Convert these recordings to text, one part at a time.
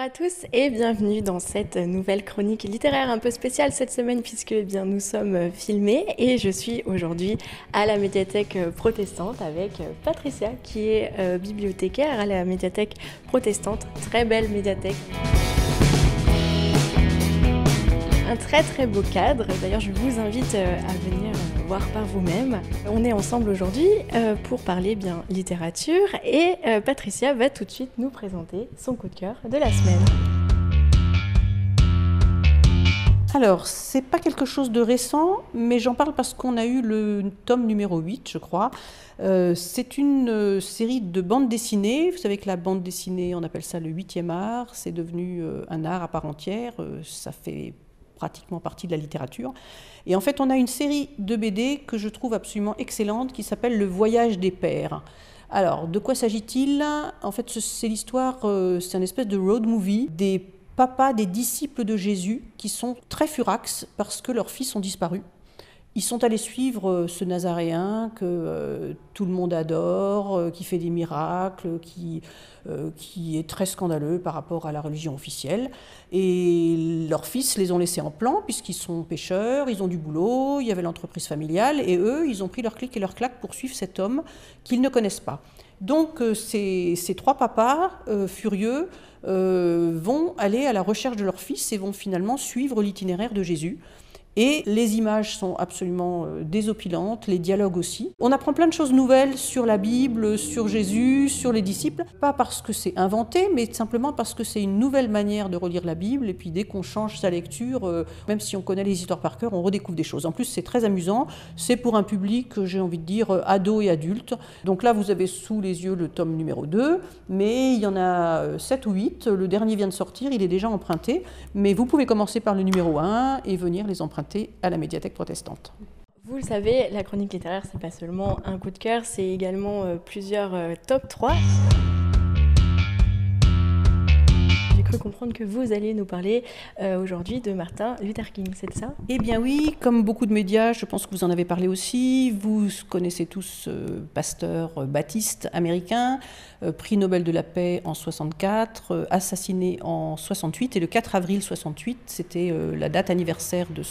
à tous et bienvenue dans cette nouvelle chronique littéraire un peu spéciale cette semaine puisque nous sommes filmés et je suis aujourd'hui à la médiathèque protestante avec Patricia qui est bibliothécaire à la médiathèque protestante, très belle médiathèque. Un très très beau cadre, d'ailleurs je vous invite à venir voir par vous-même. On est ensemble aujourd'hui pour parler bien littérature et Patricia va tout de suite nous présenter son coup de cœur de la semaine. Alors, c'est pas quelque chose de récent, mais j'en parle parce qu'on a eu le tome numéro 8, je crois. C'est une série de bandes dessinées. Vous savez que la bande dessinée, on appelle ça le 8e art. C'est devenu un art à part entière. Ça fait pratiquement partie de la littérature. Et en fait, on a une série de BD que je trouve absolument excellente qui s'appelle Le Voyage des Pères. Alors, de quoi s'agit-il ? En fait, c'est l'histoire, c'est un espèce de road movie des papas des disciples de Jésus qui sont très furax parce que leurs fils ont disparu. Ils sont allés suivre ce Nazaréen que tout le monde adore, qui fait des miracles, qui est très scandaleux par rapport à la religion officielle. Et leurs fils les ont laissés en plan puisqu'ils sont pêcheurs, ils ont du boulot, il y avait l'entreprise familiale et eux, ils ont pris leur clic et leur claque pour suivre cet homme qu'ils ne connaissent pas. Donc ces trois papas furieux vont aller à la recherche de leurs fils et vont finalement suivre l'itinéraire de Jésus. Et les images sont absolument désopilantes, les dialogues aussi. On apprend plein de choses nouvelles sur la Bible, sur Jésus, sur les disciples. Pas parce que c'est inventé, mais simplement parce que c'est une nouvelle manière de relire la Bible. Et puis dès qu'on change sa lecture, même si on connaît les histoires par cœur, on redécouvre des choses. En plus, c'est très amusant. C'est pour un public, j'ai envie de dire, ado et adulte. Donc là, vous avez sous les yeux le tome numéro 2, mais il y en a 7 ou 8. Le dernier vient de sortir, il est déjà emprunté. Mais vous pouvez commencer par le numéro 1 et venir les emprunter à la médiathèque protestante. Vous le savez, la chronique littéraire, c'est pas seulement un coup de cœur, c'est également plusieurs top 3. J'ai cru comprendre que vous alliez nous parler aujourd'hui de Martin Luther King, c'est ça ? Eh bien oui, comme beaucoup de médias, je pense que vous en avez parlé aussi. Vous connaissez tous pasteur baptiste américain, prix Nobel de la paix en 64, assassiné en 68. Et le 4 avril 68, c'était la date anniversaire de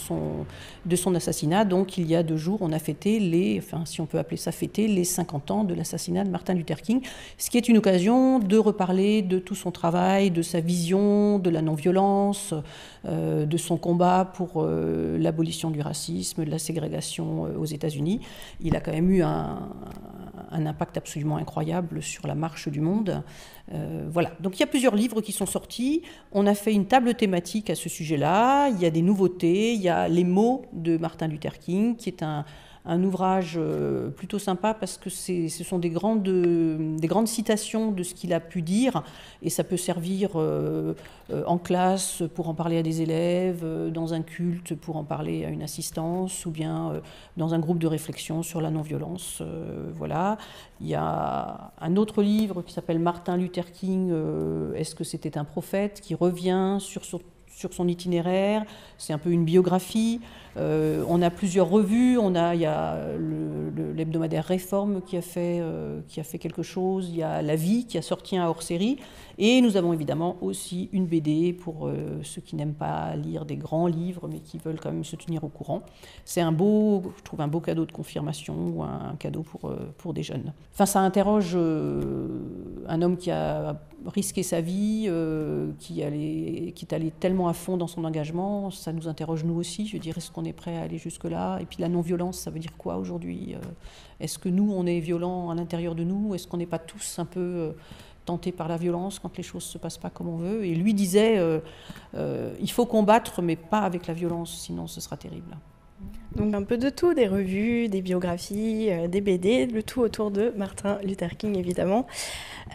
son assassinat. Donc il y a 2 jours, on a fêté si on peut appeler ça fêter, les 50 ans de l'assassinat de Martin Luther King. Ce qui est une occasion de reparler de tout son travail, de sa vision, de la non-violence, de son combat pour l'abolition du racisme, de la ségrégation aux États-Unis. Il a quand même eu un impact absolument incroyable sur la marche du monde. Voilà. Donc il y a plusieurs livres qui sont sortis. On a fait une table thématique à ce sujet-là. Il y a des nouveautés. Il y a Les mots de Martin Luther King, qui est un ouvrage plutôt sympa parce que ce sont des grandes citations de ce qu'il a pu dire et ça peut servir en classe pour en parler à des élèves, dans un culte pour en parler à une assistance ou bien dans un groupe de réflexion sur la non-violence. Voilà. Il y a un autre livre qui s'appelle Martin Luther King, est-ce que c'était un prophète, qui revient sur son itinéraire, c'est un peu une biographie. On a plusieurs revues, il y a l'hebdomadaire Réforme qui a fait quelque chose, il y a La Vie qui a sorti un hors-série, et nous avons évidemment aussi une BD pour ceux qui n'aiment pas lire des grands livres, mais qui veulent quand même se tenir au courant. C'est je trouve un beau cadeau de confirmation ou un cadeau pour des jeunes. Enfin, ça interroge un homme qui a risqué sa vie, qui est allé tellement à fond dans son engagement. Ça nous interroge nous aussi, je veux dire, est-ce qu'on est prêt à aller jusque-là ? Et puis la non-violence, ça veut dire quoi aujourd'hui ? Est-ce que nous, on est violents à l'intérieur de nous ? Est-ce qu'on n'est pas tous un peu tentés par la violence quand les choses ne se passent pas comme on veut ? Et lui disait, il faut combattre, mais pas avec la violence, sinon ce sera terrible. Donc un peu de tout, des revues, des biographies, des BD, le tout autour de Martin Luther King évidemment.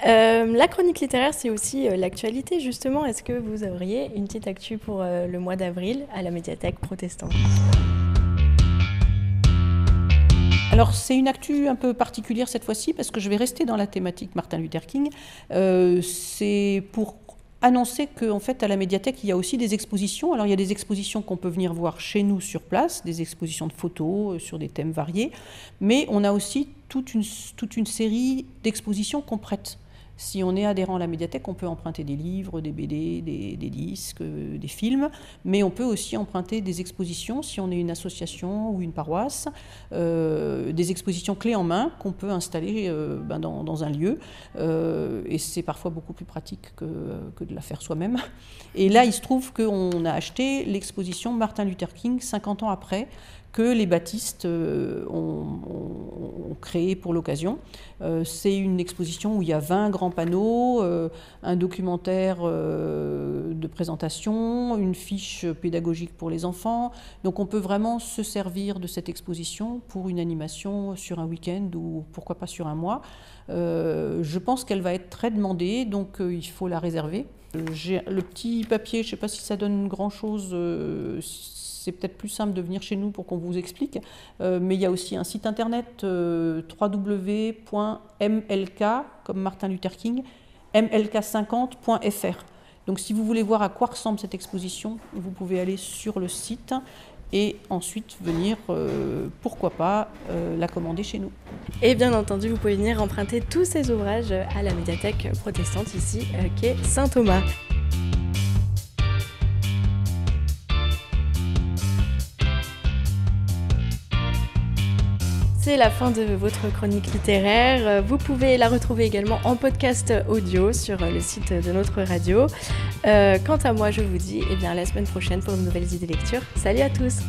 La chronique littéraire, c'est aussi l'actualité justement. Est-ce que vous auriez une petite actu pour le mois d'avril à la médiathèque protestante ? Alors c'est une actu un peu particulière cette fois-ci parce que je vais rester dans la thématique Martin Luther King. C'est pour annoncer qu'en fait, à la médiathèque, il y a aussi des expositions. Alors, il y a des expositions qu'on peut venir voir chez nous sur place, des expositions de photos sur des thèmes variés, mais on a aussi toute une série d'expositions qu'on prête. Si on est adhérent à la médiathèque, on peut emprunter des livres, des BD, des disques, des films, mais on peut aussi emprunter des expositions si on est une association ou une paroisse, des expositions clés en main qu'on peut installer dans un lieu. Et c'est parfois beaucoup plus pratique que de la faire soi-même. Et là, il se trouve qu'on a acheté l'exposition Martin Luther King 50 ans après, que les baptistes ont créé pour l'occasion. C'est une exposition où il y a 20 grands panneaux, un documentaire de présentation, une fiche pédagogique pour les enfants. Donc on peut vraiment se servir de cette exposition pour une animation sur un week-end ou pourquoi pas sur un mois. Je pense qu'elle va être très demandée, donc il faut la réserver. J'ai le petit papier, je ne sais pas si ça donne grand-chose. C'est peut-être plus simple de venir chez nous pour qu'on vous explique. Mais il y a aussi un site internet www.mlk, comme Martin Luther King, mlk50.fr. Donc si vous voulez voir à quoi ressemble cette exposition, vous pouvez aller sur le site et ensuite venir, pourquoi pas, la commander chez nous. Et bien entendu, vous pouvez venir emprunter tous ces ouvrages à la médiathèque protestante ici, qui est Saint-Thomas. C'est la fin de votre chronique littéraire. Vous pouvez la retrouver également en podcast audio sur le site de notre radio. Quant à moi, je vous dis à la semaine prochaine pour de nouvelles idées lecture. Salut à tous!